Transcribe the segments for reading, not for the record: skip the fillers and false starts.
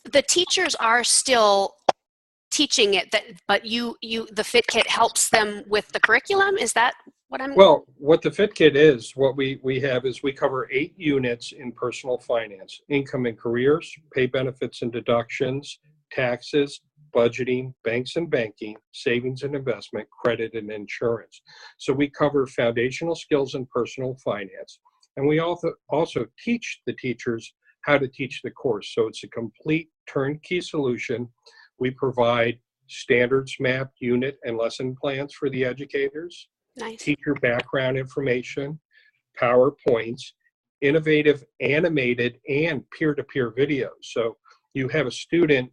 the teachers are still teaching it, but the Fit Kit helps them with the curriculum? Is that what I'm... Well, what the Fit Kit is, what we have is we cover 8 units in personal finance: income and careers, pay benefits and deductions, taxes, budgeting, banks and banking, savings and investment, credit and insurance. So we cover foundational skills in personal finance. And we also teach the teachers how to teach the course. So it's a complete turnkey solution. We provide standards mapped unit and lesson plans for the educators, Nice. teacher background information, PowerPoints, innovative animated and peer-to-peer videos. So you have a student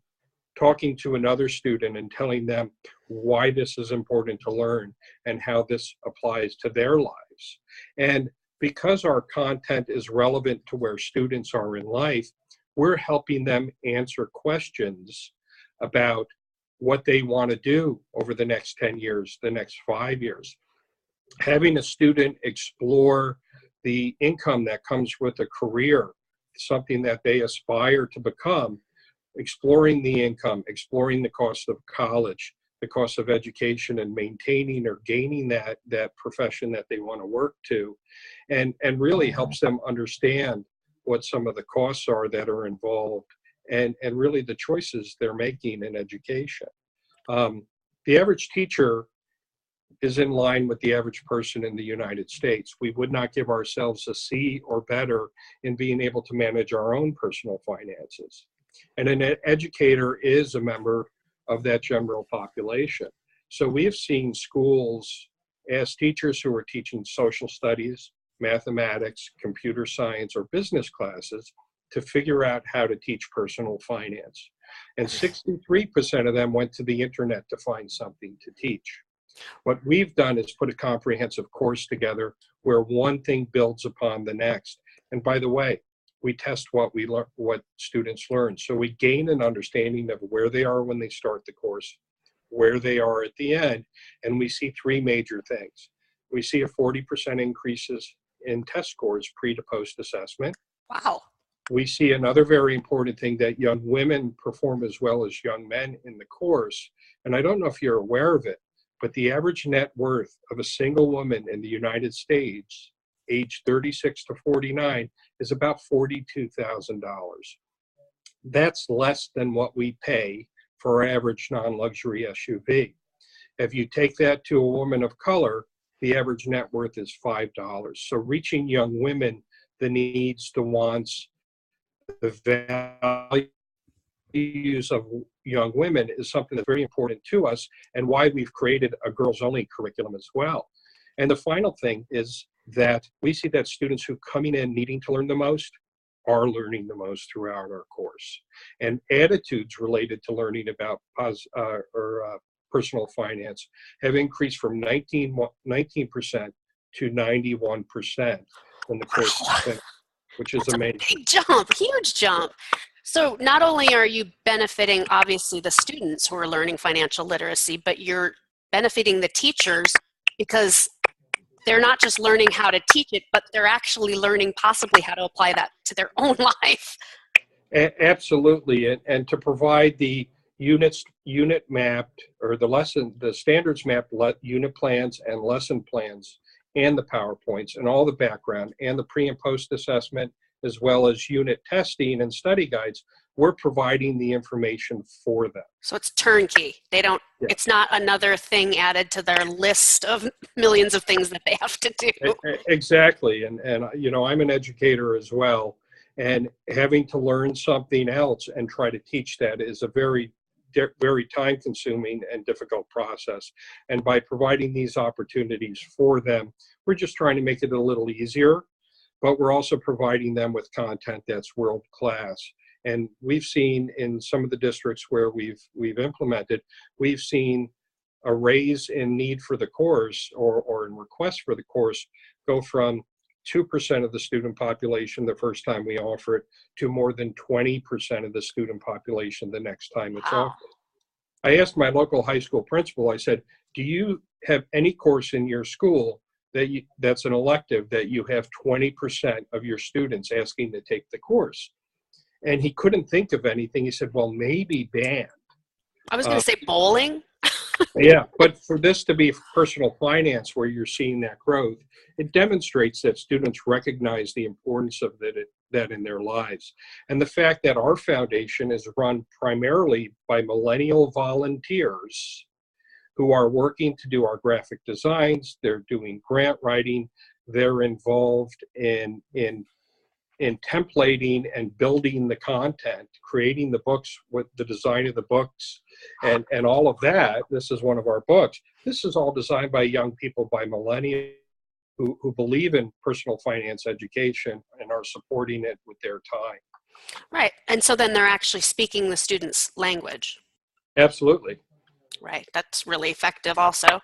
talking to another student and telling them why this is important to learn and how this applies to their lives. And because our content is relevant to where students are in life, we're helping them answer questions about what they want to do over the next 10 years, the next 5 years. Having a student explore the income that comes with a career, something that they aspire to become, exploring the income, exploring the cost of college, the cost of education, and maintaining or gaining that profession that they want to work to, and really helps them understand what some of the costs are that are involved, and really the choices they're making in education. The average teacher is in line with the average person in the United States. We would not give ourselves a C or better in being able to manage our own personal finances. And an educator is a member of that general population. So we have seen schools ask teachers who are teaching social studies, mathematics, computer science, or business classes to figure out how to teach personal finance. And 63% of them went to the internet to find something to teach. What we've done is put a comprehensive course together where one thing builds upon the next. And by the way, we test what students learn. So we gain an understanding of where they are when they start the course, where they are at the end, and we see 3 major things. We see a 40% increases in test scores pre to post assessment. Wow. We see another very important thing, that young women perform as well as young men in the course. And I don't know if you're aware of it, but the average net worth of a single woman in the United States, age 36 to 49, is about $42,000. That's less than what we pay for our average non-luxury SUV. If you take that to a woman of color, the average net worth is $5. So reaching young women, the needs, the wants, the values of young women is something that's very important to us, and why we've created a girls-only curriculum as well. And the final thing is that we see that students who coming in needing to learn the most are learning the most throughout our course. And attitudes related to learning about personal finance have increased from 19% to 91% when the course is finished, which is amazing. Big jump, huge jump. So not only are you benefiting, obviously, the students who are learning financial literacy, but you're benefiting the teachers because they're not just learning how to teach it, but they're actually learning possibly how to apply that to their own life. Absolutely. And to provide the unit mapped, or the standards mapped unit plans and lesson plans, and the PowerPoints and all the background and the pre and post assessment, as well as unit testing and study guides, we're providing the information for them. So it's turnkey. It's not another thing added to their list of millions of things that they have to do. Exactly. And I'm an educator as well, and having to learn something else and try to teach that is a very time consuming and difficult process. And by providing these opportunities for them, we're just trying to make it a little easier, but we're also providing them with content that's world class. And we've seen in some of the districts where we've implemented, we've seen a raise in need for the course, or in request for the course, go from 2% of the student population the first time we offer it to more than 20% of the student population the next time it's offered. I asked my local high school principal, I said, do you have any course in your school that's an elective that you have 20% of your students asking to take the course? and he couldn't think of anything. He said, well, maybe band. I was going to say bowling. Yeah, but for this to be personal finance where you're seeing that growth, it demonstrates that students recognize the importance of that in their lives. And the fact that our foundation is run primarily by millennial volunteers who are working to do our graphic designs, they're doing grant writing, they're involved in templating and building the content, creating the books with the design of the books and all of that. This is one of our books. This is all designed by young people, by millennials who believe in personal finance education and are supporting it with their time. Right. And so then they're actually speaking the students' language. Absolutely. Right. That's really effective also.